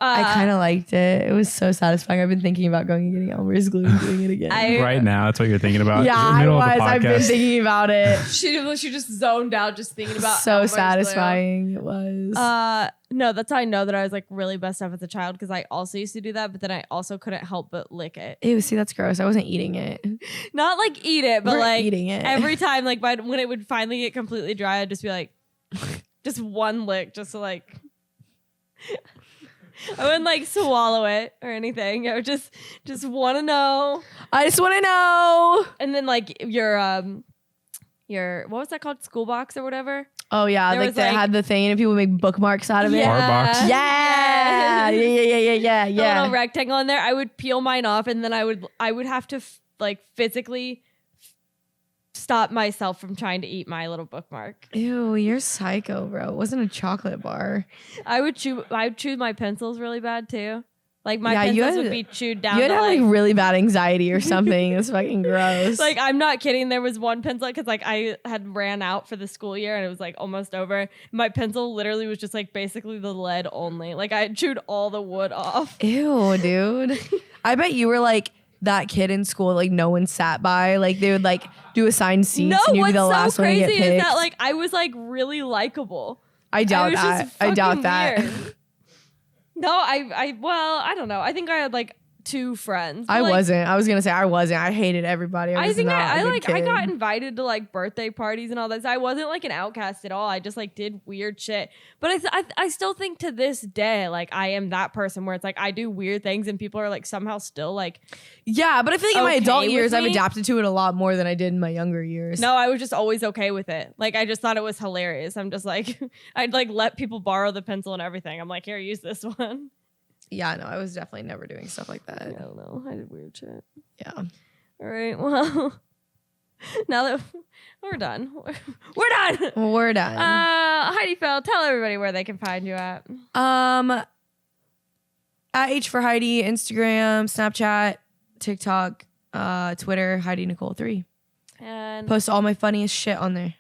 I kind of liked it. It was so satisfying. I've been thinking about going and getting Elmer's glue and doing it again. Right now, that's what you're thinking about. Yeah, In the middle of the I've been podcast. thinking about it. She just zoned out just thinking about So Elmer's satisfying it was. glue. No, that's how I know that I was like really messed up as a child because I also used to do that, but then I also couldn't help but lick it. Ew, see, that's gross. I wasn't eating it. Not like eat it, but We're like eating it. every time, like when it would finally get completely dry, I'd just be like, just one lick, just to like. I wouldn't like swallow it or anything. I would just want to know. I just want to know. And then like your what was that called? School box or whatever. Oh yeah, There like was, they like- had the thing and people make bookmarks out of it. Art box. Yeah. Yeah. The little rectangle in there. I would peel mine off, and then I would have to like physically stop myself from trying to eat my little bookmark. Ew, you're psycho, bro. It wasn't a chocolate bar. I would chew my pencils really bad too. Like my Yeah, you pencils had- would be chewed down. You had to, to have like really bad anxiety or something. It's fucking gross. like I'm not kidding. There was one pencil because like I had ran out for the school year and it was like almost over. My pencil literally was just like basically the lead only. Like I had chewed all the wood off. Ew, dude. I bet you were like that kid in school like no one sat by. Like they would like do assigned seats No, and you'd what's be the so last one to crazy get is picked. that like I was like really likable. I doubt was that. just I doubt fucking that. weird. No, I don't know. I think I had like 2 friends. I Like, wasn't. I was gonna say I wasn't. I hated everybody. I I was think not a I good like I kid. got invited to like birthday parties and all that. So I wasn't like an outcast at all. I just like did weird shit. But I still think to this day like I am that person where it's like I do weird things and people are like somehow still like Yeah, but I feel like in my okay adult with years, I've me. adapted to it a lot more than I did in my younger years. no, I was just always okay with it. Like I just thought it was hilarious. I'm just like I'd like let people borrow the pencil and everything. I'm like, here, use this one. Yeah, no, I was definitely never doing stuff like that. I don't know. I did weird shit. Yeah. All right. Well, now that we're done, we're done. Well, we're done. Heidi Fell, tell everybody where they can find you at. At H for Heidi, Instagram, Snapchat, TikTok, Twitter, Heidi Nicole 3. And Post all my funniest shit on there.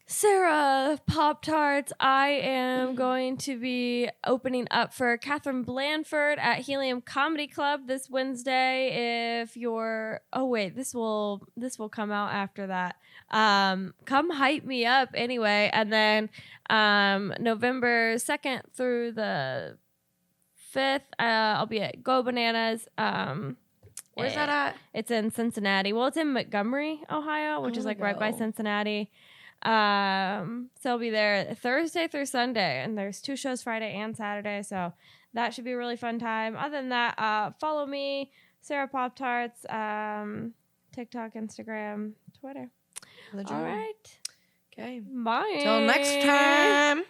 Sarah Pop Tarts, I am going to be opening up for Catherine Blandford at Helium Comedy Club this Wednesday. If you're, oh wait, this will come out after that. Come hype me up anyway, and then November 2nd through the 5th, I'll be at Go Bananas. Where's that at? It's in Cincinnati. Well, it's in Montgomery, Ohio, which is like right by go. Cincinnati. So I'll be there Thursday through Sunday, and there's 2 shows Friday and Saturday, so that should be a really fun time. Other than that, follow me, Sarah Pop Tarts, TikTok, Instagram, Twitter. All right. Okay. Bye. Till next time.